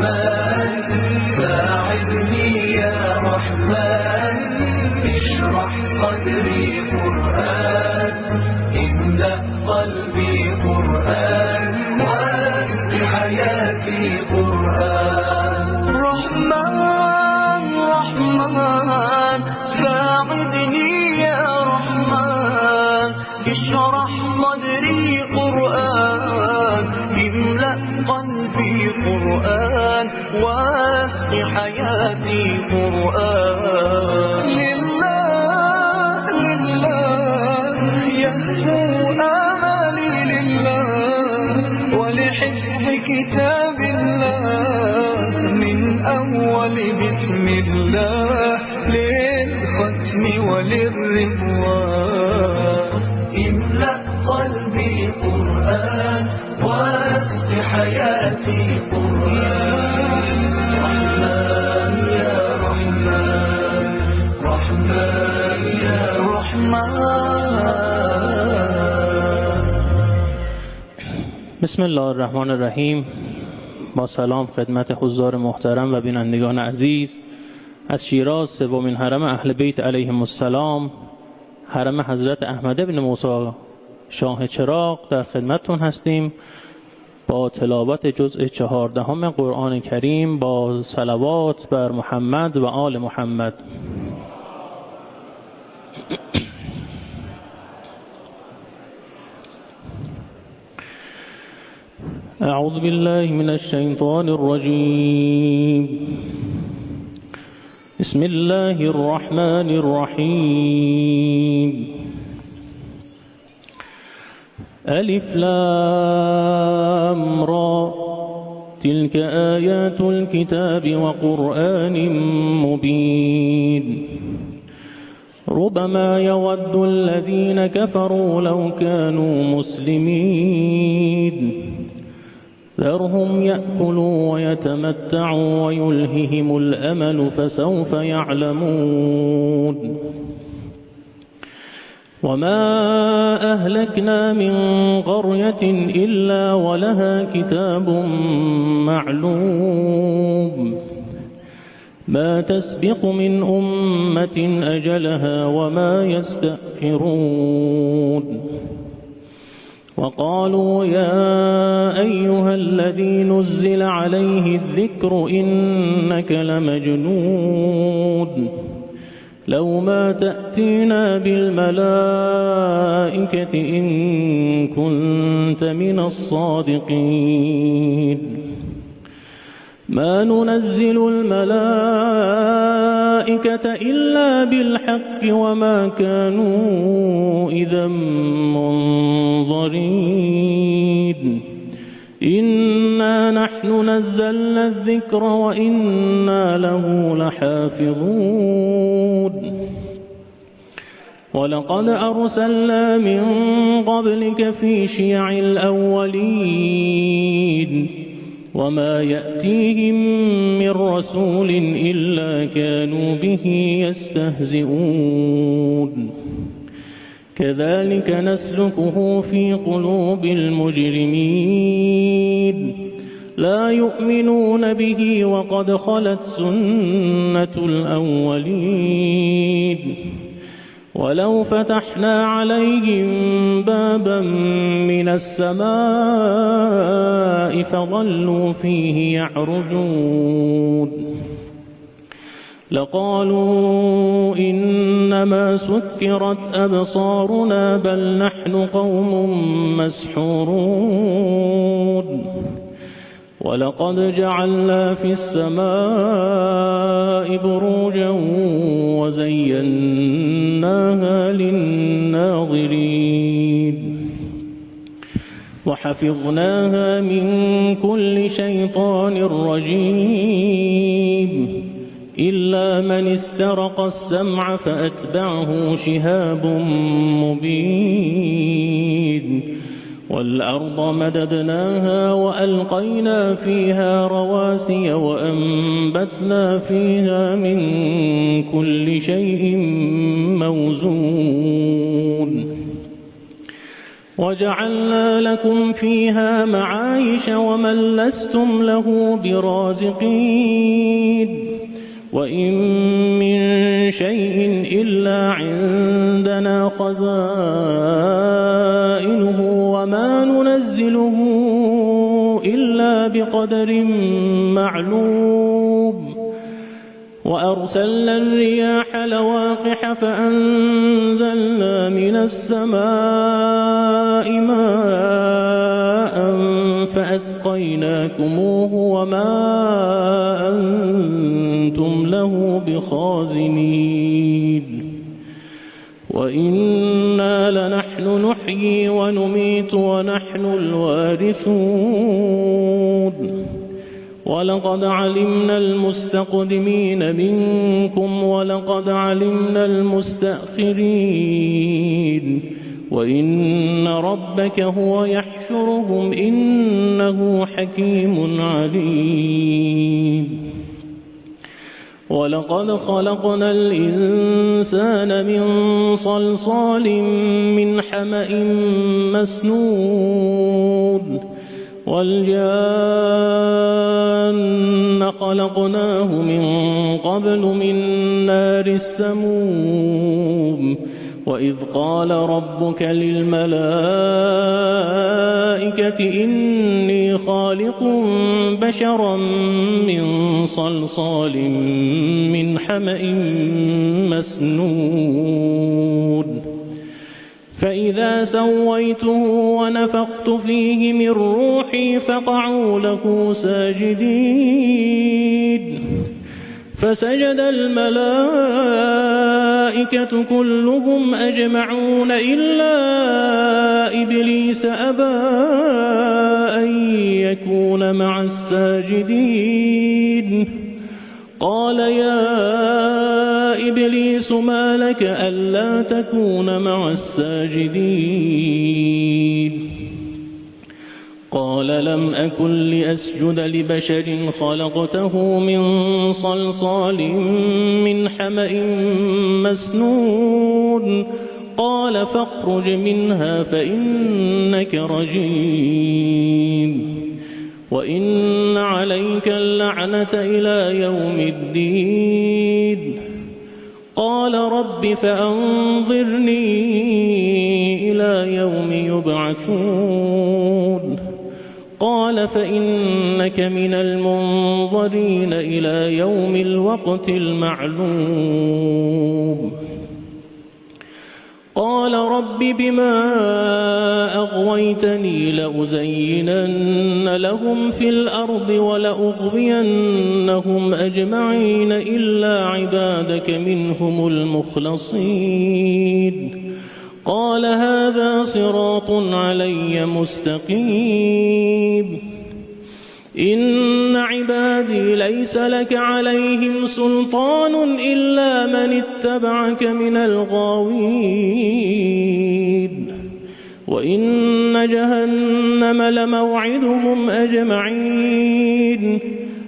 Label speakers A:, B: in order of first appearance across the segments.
A: رحمن ساعدني يا رحمن اشرح صدري قرآن املأ قلبي قرآن واسق حياتي قرآن
B: رحمن رحمن ساعدني يا رحمن اشرح صدري قرآن املأ قلبي قرآن واسق حياتي قرآن لله لله يهفو آمالي لله ولحفظ كتاب الله من أول بسم الله للختم وللرضوان
A: املأ قلبي قرآن واسق حياتي قرآن رحمن يا رحمن رحمن يا
B: رحمن.
C: بسم الله الرحمن الرحیم. با سلام خدمت حضار محترم و بینندگان عزیز از شیراز، سومین حرم اهل بیت علیهم السلام، حرم حضرت احمد بن موسی شاه چراغ، در خدمتتون هستیم با تلاوت جزء 14 قرآن کریم با صلوات بر محمد و آل محمد. اعوذ بالله من الشیطان الرجیم. بسم الله الرحمن الرحیم. الف لام را تلك آیات الكتاب وقرآن مبین. ربما يود الذين كفروا لو كانوا مسلمين ذرهم يأكلوا ويتمتعوا ويلههم الأمل فسوف يعلمون. وما أهلكنا من قرية إلا ولها كتاب معلوم ما تسبق من أمة أجلها وما يستأخرون. وقالوا يا أيها الذي نزل عليه الذكر إنك لمجنون لو ما تأتينا بالملائكة إن كنت من الصادقين. ما ننزل الملائكة إلا بالحق وما كانوا إذا منظرين. إنا نحن نزلنا الذكر وإنا له لحافظون. ولقد أرسلنا من قبلك في شيع الأولين وما يأتيهم من رسول إلا كانوا به يستهزئون. كذلك نسلكه في قلوب المجرمين لا يؤمنون به وقد خلت سنة الأولين. ولو فتحنا عليهم بابا من السماء فظلوا فيه يعرجون لقالوا إنما سكرت أبصارنا بل نحن قوم مسحورون. ولقد جعلنا في السماء بروجا وزيناها للناظرين وحفظناها من كل شيطان رجيم إلا من استرق السمع فأتبعه شهاب مبين. والأرض مددناها وألقينا فيها رواسي وأنبتنا فيها من كل شيء موزون. وجعلنا لكم فيها معايش ومن لستم له برازقين وإن من شيء إلا عندنا خزائنه وما ننزله إلا بقدر معلوم وأرسلنا الرياح لواقح فأنزلنا من السماء ماء فأسقيناكموه وما أنتم له بخازنين وإنا لنحن نحيي ونميت ونحن الوارثون ولقد علمنا المستقدمين منكم ولقد علمنا المستأخرين وإن ربك هو يحشرهم إنه حكيم عليم ولقد خلقنا الإنسان من صلصال من حمأ مسنون والجان خلقناه من قبل من نار السموم وإذ قال ربك للملائكة إني خالق بشرا من صلصال من حمأ مسنون فإذا سويته ونفخت فيه من روحي فقعوا له ساجدين فسجد الملائكة كلهم أجمعون إلا إبليس أبى أن يكون مع الساجدين قال يا إبليس ما لك ألا تكون مع الساجدين قال لم أكن لأسجد لبشر خلقته من صلصال من حمأ مسنون قال فاخرج منها فإنك رجيم وإن عليك اللعنة إلى يوم الدين قال رب فأنظرني إلى يوم يبعثون قال فإنك من المنظرين إلى يوم الوقت المعلوم قال رب بما أغويتني لأزينن لهم في الأرض ولأغوينهم أجمعين إلا عبادك منهم المخلصين قال هذا صراط علي مستقيم إن عبادي ليس لك عليهم سلطان إلا من اتبعك من الغاوين وإن جهنم لموعدهم أجمعين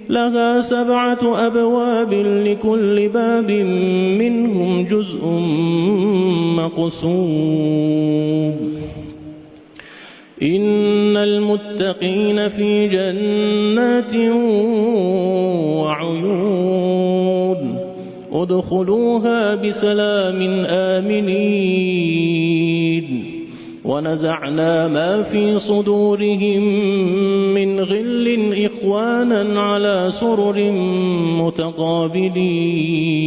C: لها 7 أبواب لكل باب منهم جزء مقسوم إن المتقين في جنات وعيون ادخلوها بسلام آمنين ونزعنا ما في صدورهم من غل إخوانا على سرر متقابلين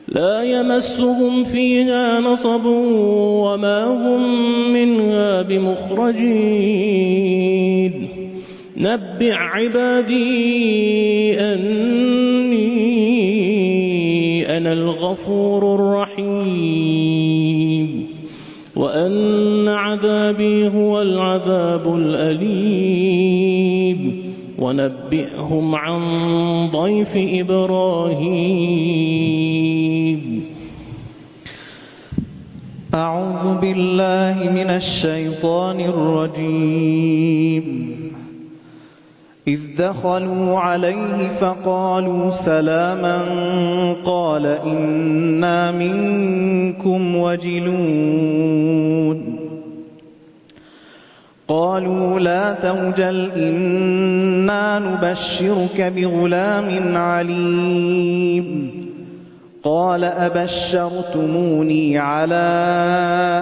C: لا يمسهم فيها نصب وما هم منها بمخرجين نبئ عبادي أني أنا الغفور الرحيم وأن عذابي هو العذاب الأليم ونبئهم عن ضيف إبراهيم
B: أعوذ بالله من الشيطان الرجيم إذ دخلوا عليه فقالوا سلاما قال إنا منكم وجلون قالوا لا توجل إنا نبشرك بغلام عليم قال أبشرتموني على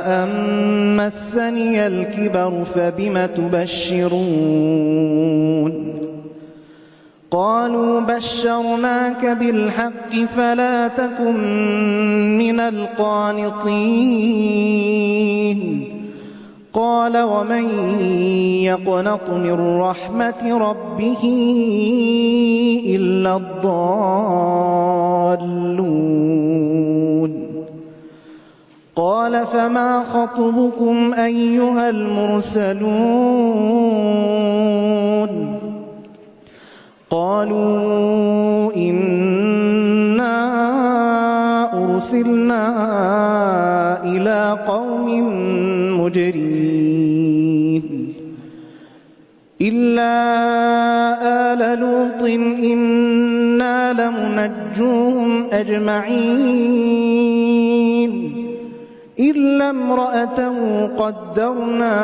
B: أن مسني الكبر فبم تبشرون قالوا بشرناك بالحق فلا تكن من القانطين قال ومن يقنط من رحمة ربه إلا الضالون قال فما خطبكم أيها المرسلون قالوا إنا أرسلنا إلى قوم مجرمين إلا آل لوط إنا لمنجوهم أجمعين إلا امرأته قدرنا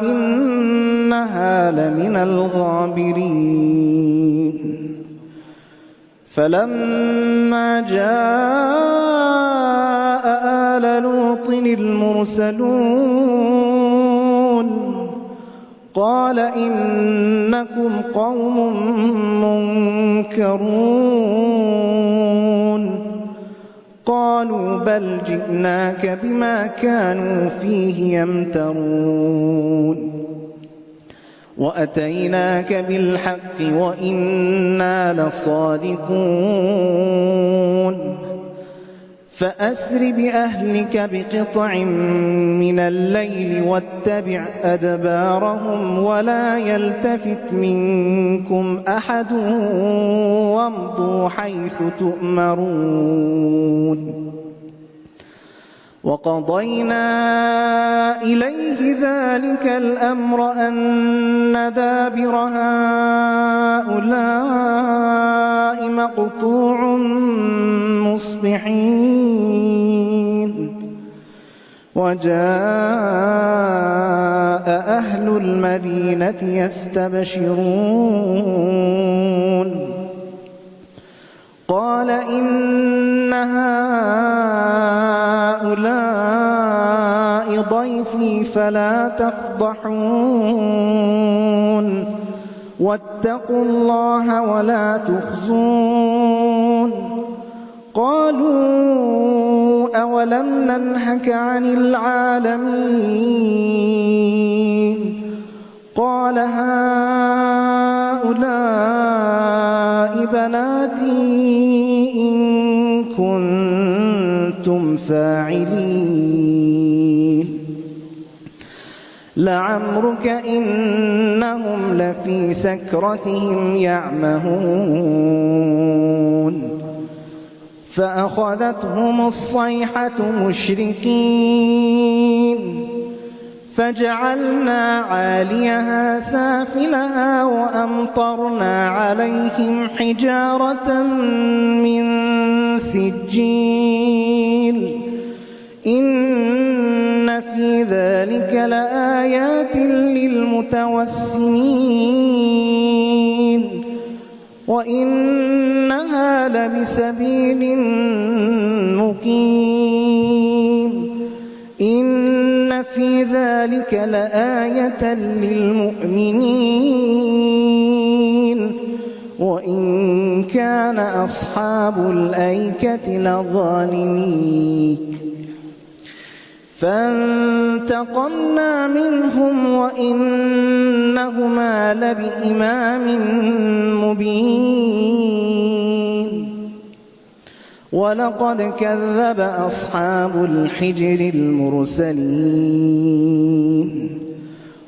B: إنها لمن الغابرين فلما جاء آل لوط المرسلون قال إنكم قوم منكرون قالوا بل جئناك بما كانوا فيه يمترون وأتيناك بالحق وإنا لصادقون فأسر بأهلك بقطع من الليل واتبع أدبارهم ولا يلتفت منكم أحد وامضوا حيث تؤمرون وقضينا إليه ذلك الأمر أن دابر هؤلاء مقطوع مصبحين وجاء أهل المدينة يستبشرون قال إن هؤلاء ضيفي فلا تفضحون واتقوا الله ولا تخزون قالوا أولم ننهك عن العالمين قال هؤلاء بناتي إن كنتم فاعلين لعمرك إنهم لفي سكرتهم يعمهون فأخذتهم الصيحة مشركين فجعلنا عاليها سافلها وأمطرنا عليهم حجارة من سجيل إن في ذلك لآيات للمتوسمين وإنها لبسبيل مقيم إن في ذلك لآية للمؤمنين وإن كان أصحاب الأيكة لظالمين فانتقمنا منهم وإنهما لبإمام مبين ولقد كذب أصحاب الحجر المرسلين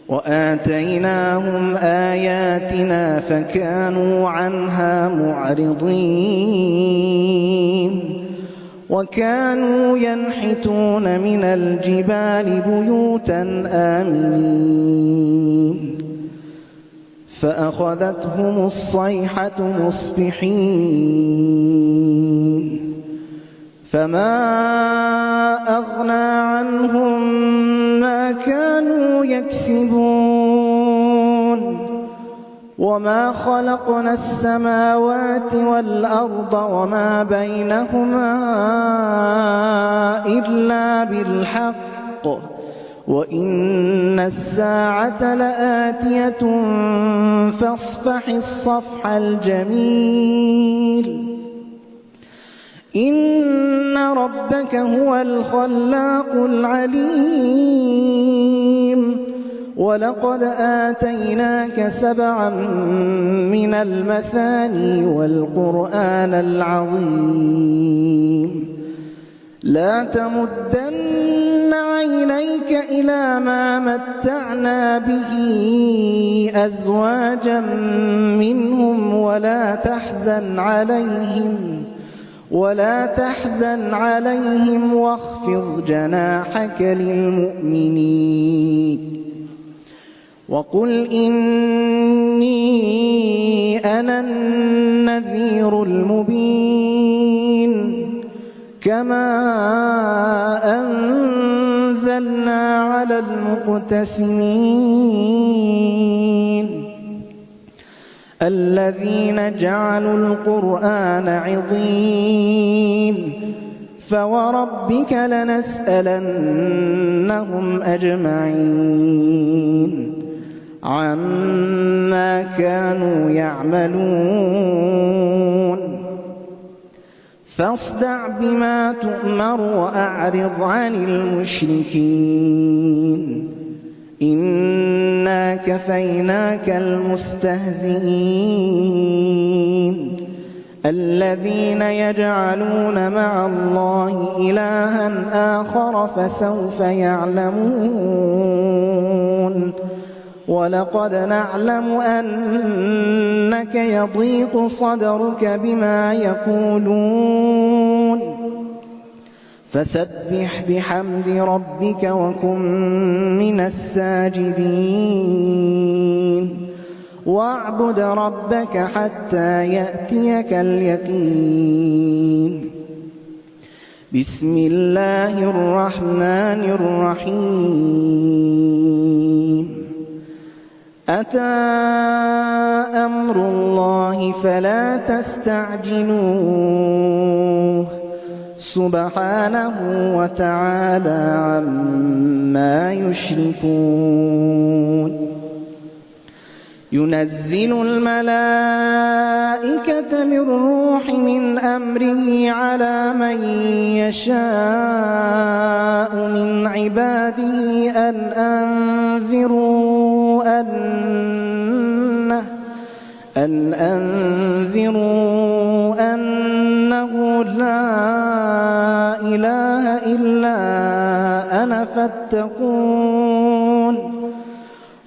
B: وآتيناهم آياتنا فكانوا عنها معرضين وكانوا ينحتون من الجبال بيوتا آمنين فأخذتهم الصيحة مصبحين فما أغنى عنهم ما كانوا يكسبون وما خلقنا السماوات والأرض وما بينهما إلا بالحق وإن الساعة لآتية فاصفح الصفح الجميل إن ربك هو الخلاق العليم ولقد آتيناك 7 من المثاني والقرآن العظيم لا تمدن عينيك إلى ما متعنا به أزواجا منهم ولا تحزن عليهم واخفض جناحك للمؤمنين وقل إني أنا النذير المبين كما أنزلنا على المقتسمين الذين جعلوا القرآن عضين فوربك لنسألنهم أجمعين عما كانوا يعملون فاصدع بما تؤمر وأعرض عن المشركين إنا كفيناك المستهزئين الذين يجعلون مع الله إلها آخر فسوف يعلمون ولقد نعلم أنك يضيق صدرك بما يقولون فسبح بحمد ربك وكن من الساجدين واعبد ربك حتى يأتيك اليقين بسم الله الرحمن الرحيم أتى أمر الله فلا تستعجلوه سبحانه وتعالى عما يشركون ينزل الملائكة بالروح من أمره على من يشاء من عباده أن أنذروا أنه لا إله إلا أنا فاتقون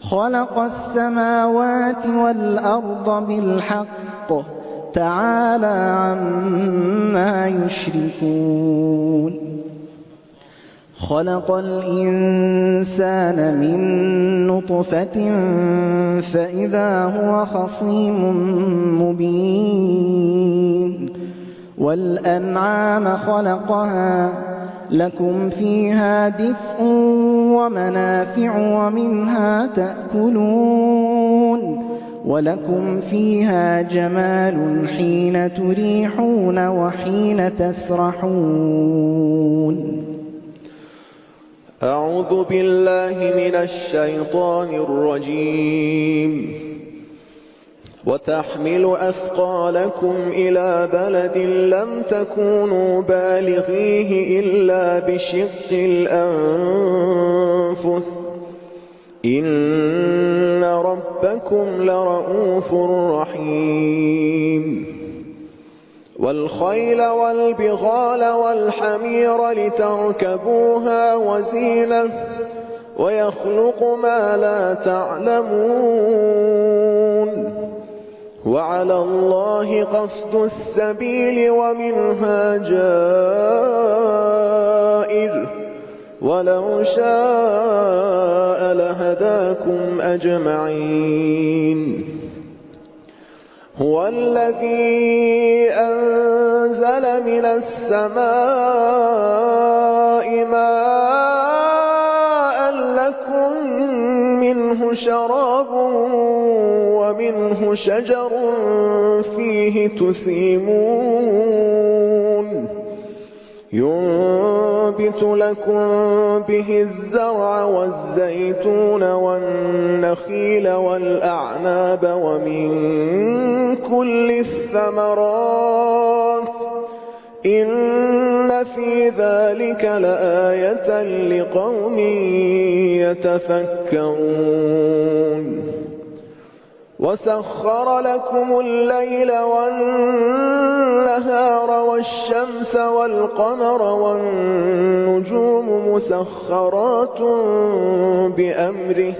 B: خلق السماوات والأرض بالحق تعالى عما يشركون خلق الإنسان من نطفة فإذا هو خصيم مبين والأنعام خلقها لكم فيها دفء ومنافع ومنها تأكلون ولكم فيها جمال حين تريحون وحين تسرحون
D: أعوذ بالله من الشيطان الرجيم وتحمل أثقالكم إلى بلد لم تكونوا بالغيه إلا بشق الأنفس إن ربكم لرؤوف رحيم والخيل والبغال والحمير لتركبوها وزينة ويخلق ما لا تعلمون وعلى الله قصد السبيل ومنها جائر ولو شاء لهداكم أجمعين هو الذي أنزل من السماء ماء لكم منه شراب ومنه شجر فيه تسيمون ينبت لكم به الزرع والزيتون والنخيل والأعناب ومن كل الثمرات إن في ذلك لآية لقوم يتفكرون وسخر لكم الليل والنهار والشمس والقمر والنجوم مسخرات بأمره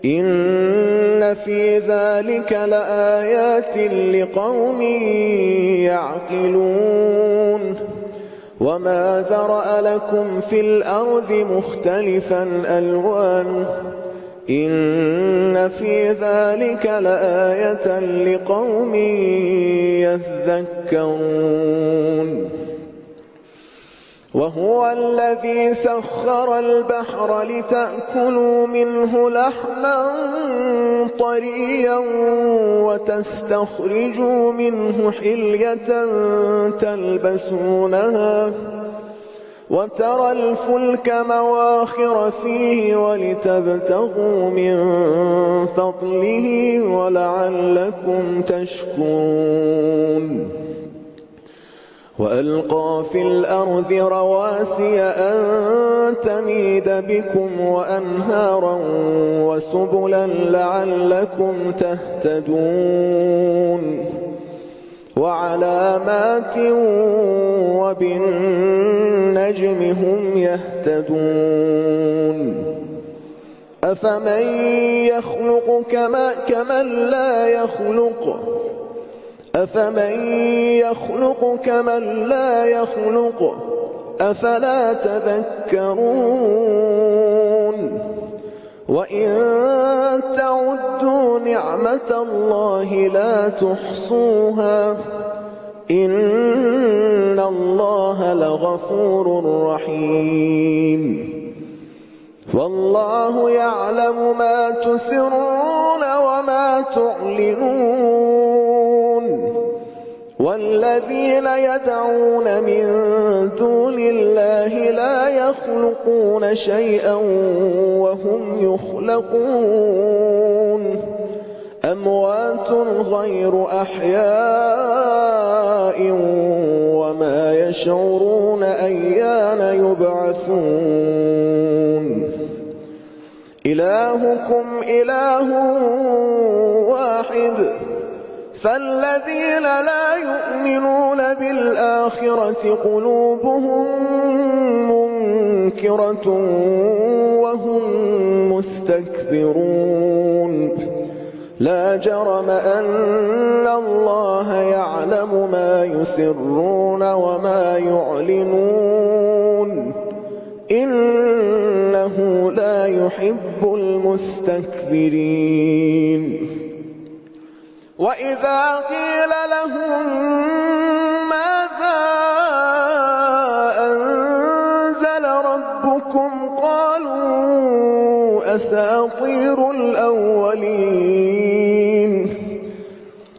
D: إن في ذلك لآيات لقوم يعقلون وما ذرأ لكم في الأرض مختلفا ألوانه إن في ذلك لآية لقوم يذكرون وهو الذي سخر البحر لتأكلوا منه لحما طريا وتستخرجوا منه حلية تلبسونها وترى الفلك مواخر فيه ولتبتغوا من فضله ولعلكم تشكرون وألقى في الأرض رواسي أن تميد بكم وأنهارا وسبلا لعلكم تهتدون وعلامات وبالنجم هم يهتدون أفمن يخلق كمن لا يخلق أفمن يخلق كمن لا يخلق أفلا تذكرون وإن تعدوا نعمة الله لا تحصوها إن الله لغفور رحيم والله يعلم ما تسرون وما تعلنون والذين يدعون من دون الله لا يخلقون شيئا وهم يخلقون أموات غير أحياء وما يشعرون أيان يبعثون إلهكم إله واحد فالذين لا يؤمنون بالآخرة قلوبهم منكرة وهم مستكبرون لا جرم أن الله يعلم ما يسرون وما يعلنون إنه لا يحب المستكبرين وإذا قيل لهم ماذا أنزل ربكم قالوا أساطير الأولين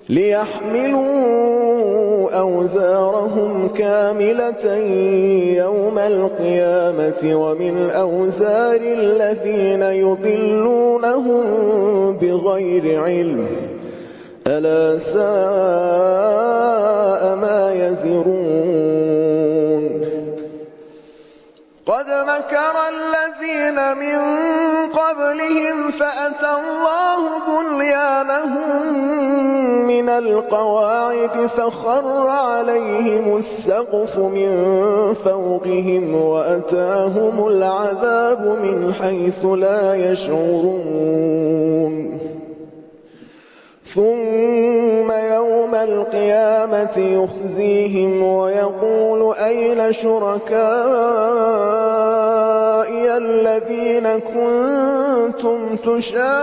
D: ليحملوا أوزارهم كاملة يوم القيامة ومن أوزار الذين يضلونهم بغير علم ألا ساء ما يزرون قد مكر الذين من قبلهم فأتى الله بنيانهم من القواعد فخر عليهم السقف من فوقهم وأتاهم العذاب من حيث لا يشعرون ثم يوم القيامة يخزيهم ويقول أين شركائي الذين كنتم تشاقون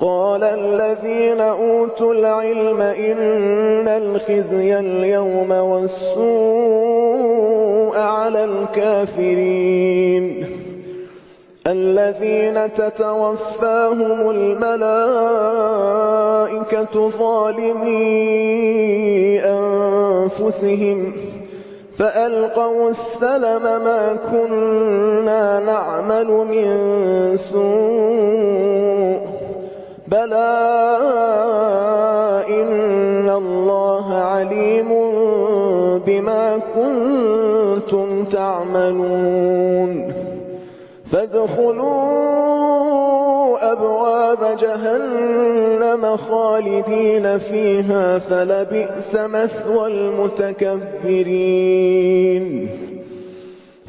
D: قال الذين أوتوا العلم إن الخزي اليوم والسوء على الكافرين الذين تتوفاهم الملائكة ظالمي أنفسهم فألقوا السلم ما كنا نعمل من سوء بلى إن الله عليم بما كنتم تعملون فادخلوا أبواب جهنم خالدين فيها فلبئس مثوى المتكبرين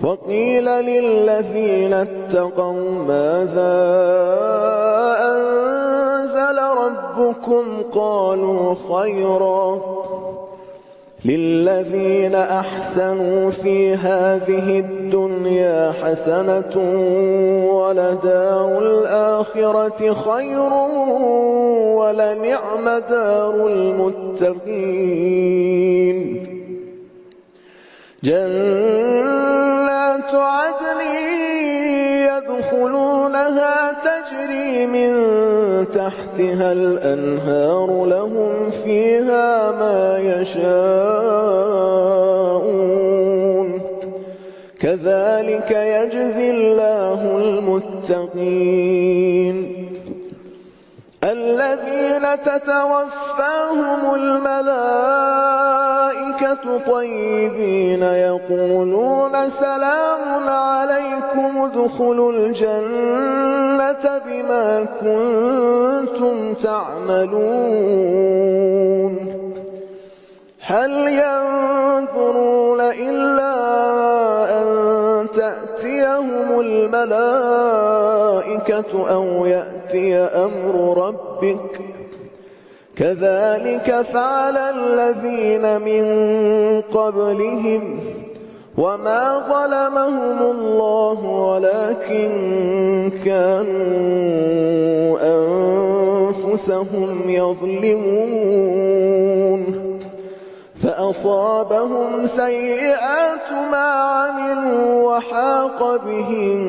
D: وقيل للذين اتقوا ماذا أنزل ربكم قالوا خيرا للذين أحسنوا في هذه الدنيا حسنة ولدار الآخرة خير ولنعم دار المتقين جنات عدن يدخلونها تجري من تحتها الأنهار لهم فيها ما يشاءون كذلك يجزي الله المتقين الذين تتوفاهم الملائكة طيبين يقولون سلام عليكم ادخلوا الجنة بما كنتم تعملون هل ينظرون إلا أن تأتيهم الملائكة أو يأتي أمر ربك كذلك فعل الذين من قبلهم وما ظلمهم الله ولكن كانوا أنفسهم يظلمون فأصابهم سيئات ما عملوا وحاق بهم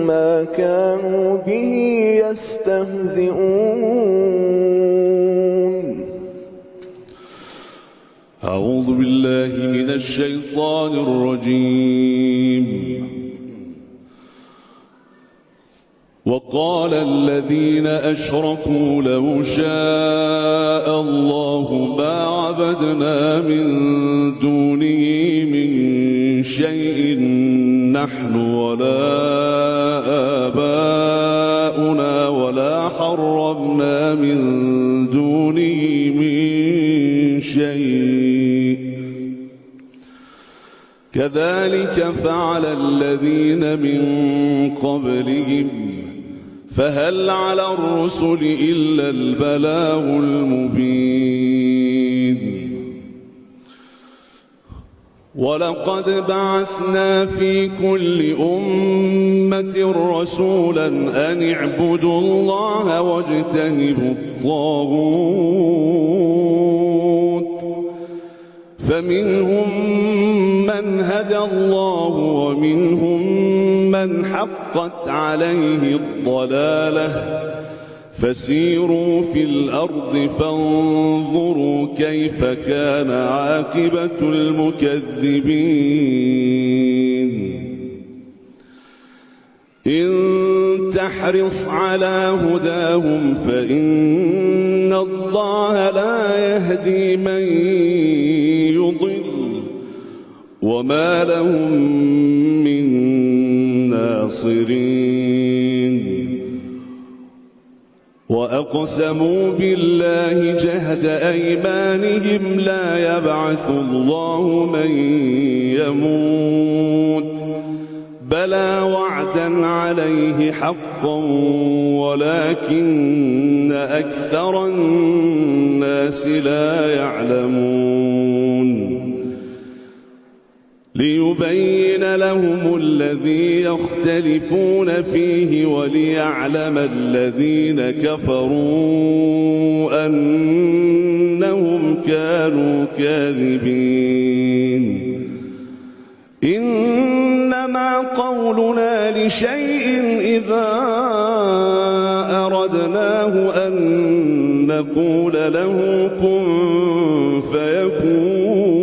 D: ما كانوا به يستهزئون.
E: أعوذ بالله من الشيطان الرجيم. وقال الذين أشركوا لو شاء الله ما عبدنا من دونه من شيء نحن ولا آباؤنا ولا حرمنا من دونه من شيء كذلك فعل الذين من قبلهم فهل على الرسل إلا البلاغ المبين. ولقد بعثنا في كل أمة رسولا أن اعبدوا الله واجتنبوا الطاغوت فمنهم من هدى الله ومنهم من حقت عليه الضلالة فسيروا في الأرض فانظروا كيف كان عاقبة المكذبين. إن تحرص على هداهم فإن الله لا يهدي من يضل وما لهم من ناصرين. وأقسموا بالله جهد أيمانهم لا يبعث الله من يموت بلى وعدا عليه حقا ولكن أكثر الناس لا يعلمون. ليبين لهم الذي يختلفون فيه وليعلم الذين كفروا أنهم كانوا كاذبين. إنما قولنا لشيء إذا أردناه أن نقول له كن فيكون.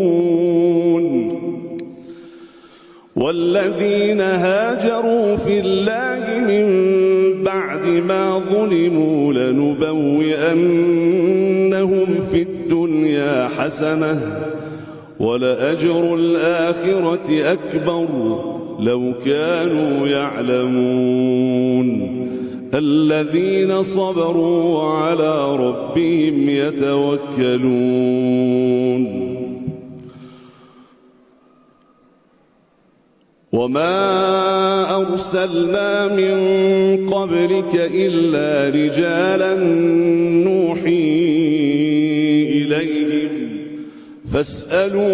E: والذين هاجروا في الله من بعد ما ظلموا لنبوئنهم في الدنيا حسنة ولأجر الآخرة أكبر لو كانوا يعلمون. الذين صبروا وعلى ربهم يتوكلون. وما أرسلنا من قبلك إلا رجالا نوحي إليهم فاسألوا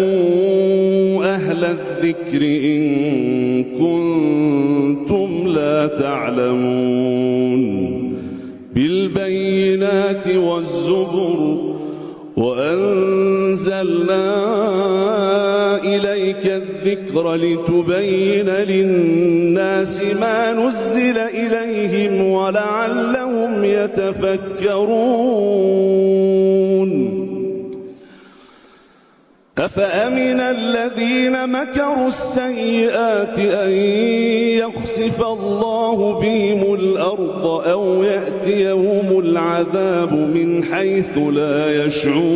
E: أهل الذكر إن كنتم لا تعلمون. بالبينات والزبر وأنزلنا إليك الذكر لتبين للناس ما نزل إليهم ولعلهم يتفكرون. أفأمن الذين مكروا السيئات أن يخسف الله بهم الأرض أو يأتيهم العذاب من حيث لا يشعرون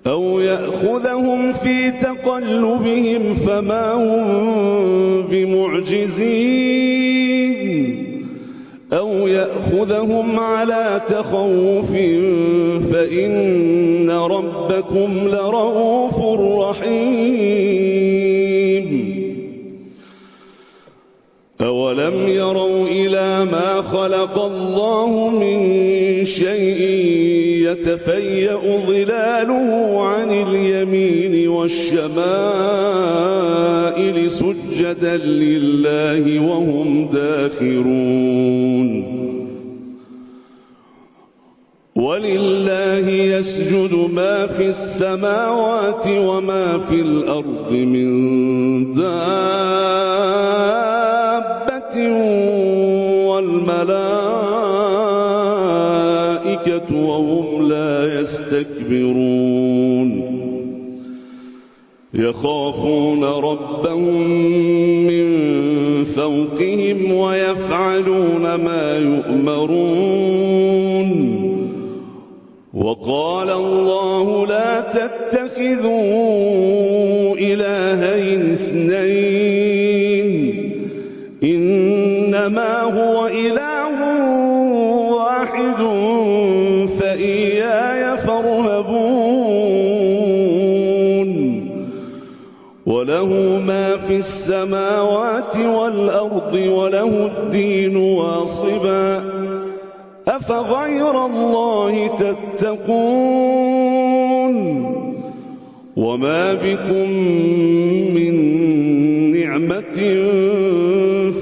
E: أو يأخذهم في تقلبهم فما هم بمعجزين أو يأخذهم على تخوف فإن ربكم لرؤوف رحيم. أولم يروا إلى ما خلق الله من شيء يتفيأ ظلاله عن اليمين والشمائل سجدا لله وهم داخرون. ولله يسجد ما في السماوات وما في الأرض من دابة والملائكة وهم لا يستكبرون. يخافون ربهم من فوقهم ويفعلون ما يؤمرون. وقال الله لا تتخذوا إلهين اثنين إنما هو إله واحد فإياي فارهبون. وله ما في السماوات والأرض وله الدين واصبا أفغير الله تتقون. وما بكم من نعمة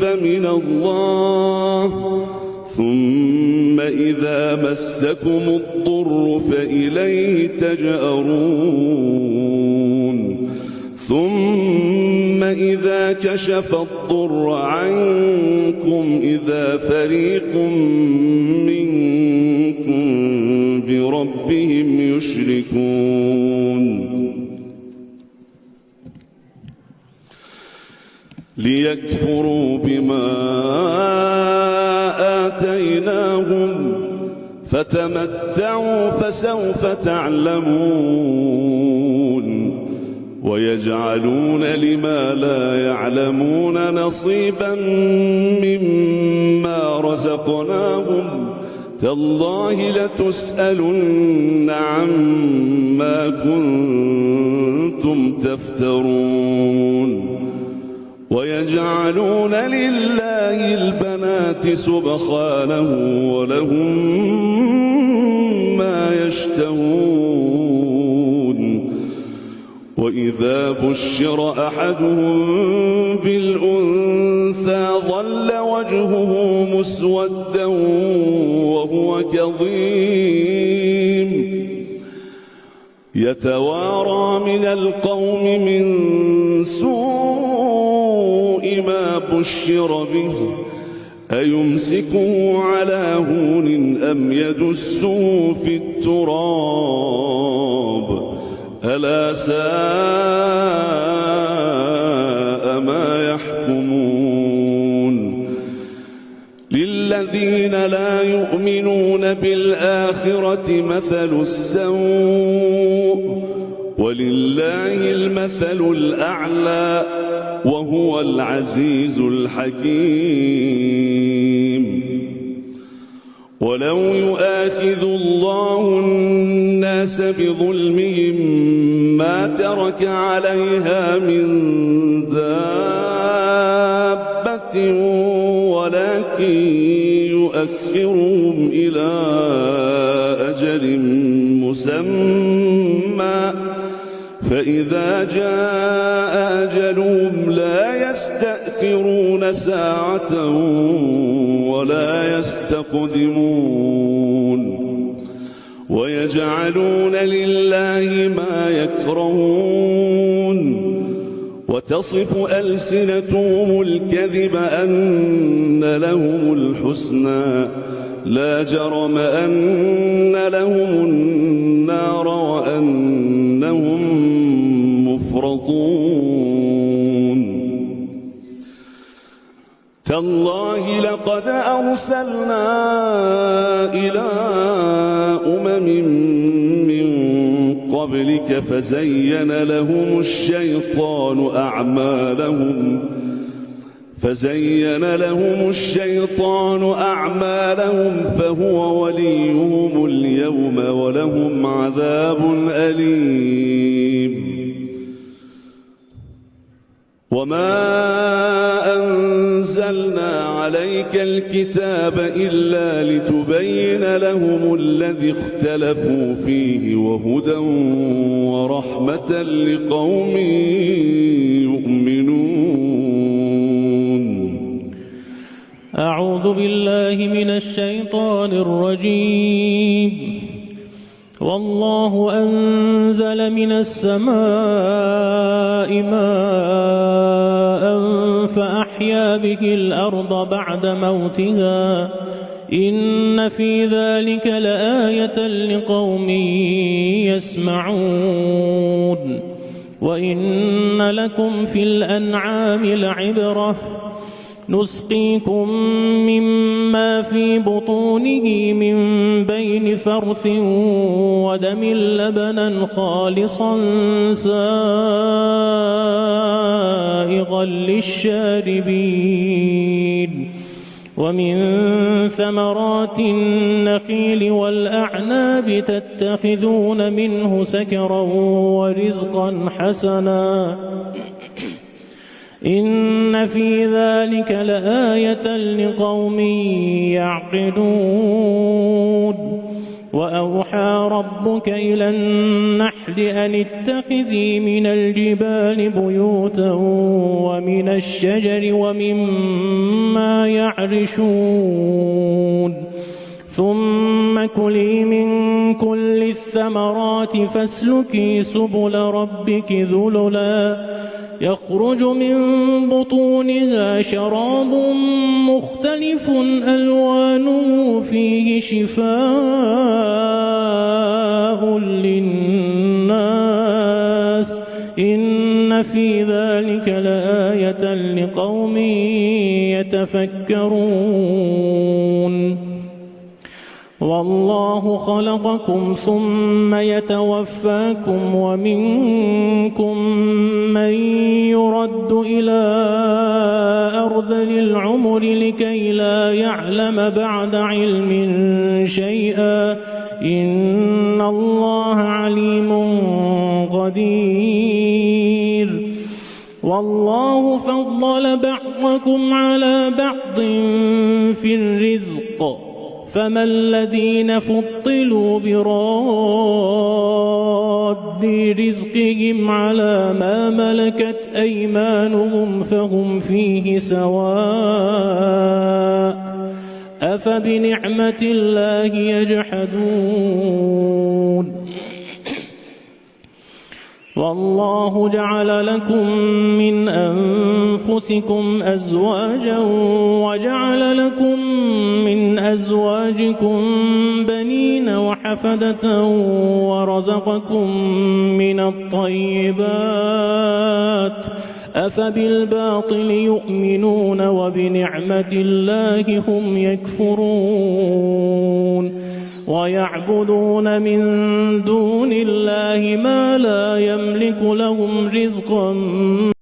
E: فمن الله ثم إذا مسكم الضر فإليه تجأرون. ثم إذا كشف الضر عنكم إذا فريق منكم بربهم يشركون. ليكفروا بما آتيناهم فتمتعوا فسوف تعلمون. ويجعلون لما لا يعلمون نصيبا مما رزقناهم تالله لتسألن عما كنتم تفترون. ويجعلون لله البنات سبحانه ولهم ما يشتهون. وإذا بشر أحدهم بالأنثى ظل وجهه مسودا وهو كظيم يتوارى من القوم من سوء ما بشر به أيمسكه على هون أم يدسه في التراب ألا ساء ما يحكمون للذين لا يؤمنون بالآخرة مثل السوء ولله المثل الأعلى وهو العزيز الحكيم ولو يؤاخذ الله الناس بظلمهم ما ترك عليها من دابة ولكن يؤخرهم إلى أجل مسمى فإذا جاء أجلهم لا يستأخرون ساعة ولا يستقدمون ويجعلون لله ما يكرهون وتصف ألسنتهم الكذب أن لهم الحسنى لا جرم أن لهم النار وأنهم مفرطون تالله لقد أرسلنا إلى أمم من قبلك فزين لهم الشيطان أعمالهم فهو وليهم اليوم ولهم عذاب أليم وما أنزلنا عليك الكتاب إلا لتبين لهم الذي اختلفوا فيه وهدى ورحمة لقوم يؤمنون
C: أعوذ بالله من الشيطان الرجيم والله أنزل من السماء ماء فأحيا به الأرض بعد موتها إن في ذلك لآية لقوم يسمعون وإن لكم في الأنعام لعبرة نسقيكم مما في بطونه من بين فرث ودم لبنا خالصا سائغا للشاربين ومن ثمرات النخيل والأعناب تتخذون منه سكرا ورزقا حسنا إن في ذلك لآية لقوم يعقلون وأوحى ربك إلى النحل أن اتخذي من الجبال بيوتا ومن الشجر ومما يعرشون ثم كلي من كل الثمرات فاسلكي سبل ربك ذللا يخرج من بطونها شراب مختلف ألوانه فيه شفاء للناس إن في ذلك لآية لقوم يتفكرون والله خلقكم ثم يتوفاكم ومنكم من يرد إلى أرذل العمر لكي لا يعلم بعد علم شيئا إن الله عليم قدير والله فضل بعضكم على بعض في الرزق فما الذين فضلوا براد رزقهم على ما ملكت أيمانهم فهم فيه سواء أفبنعمة الله يجحدون والله جعل لكم من أنفسكم أزواجا وجعل لكم من أزواجكم بنين وحفدة ورزقكم من الطيبات أفبالباطل يؤمنون وبنعمة الله هم يكفرون ويعبدون من دون الله ما لا يملك لهم رزقا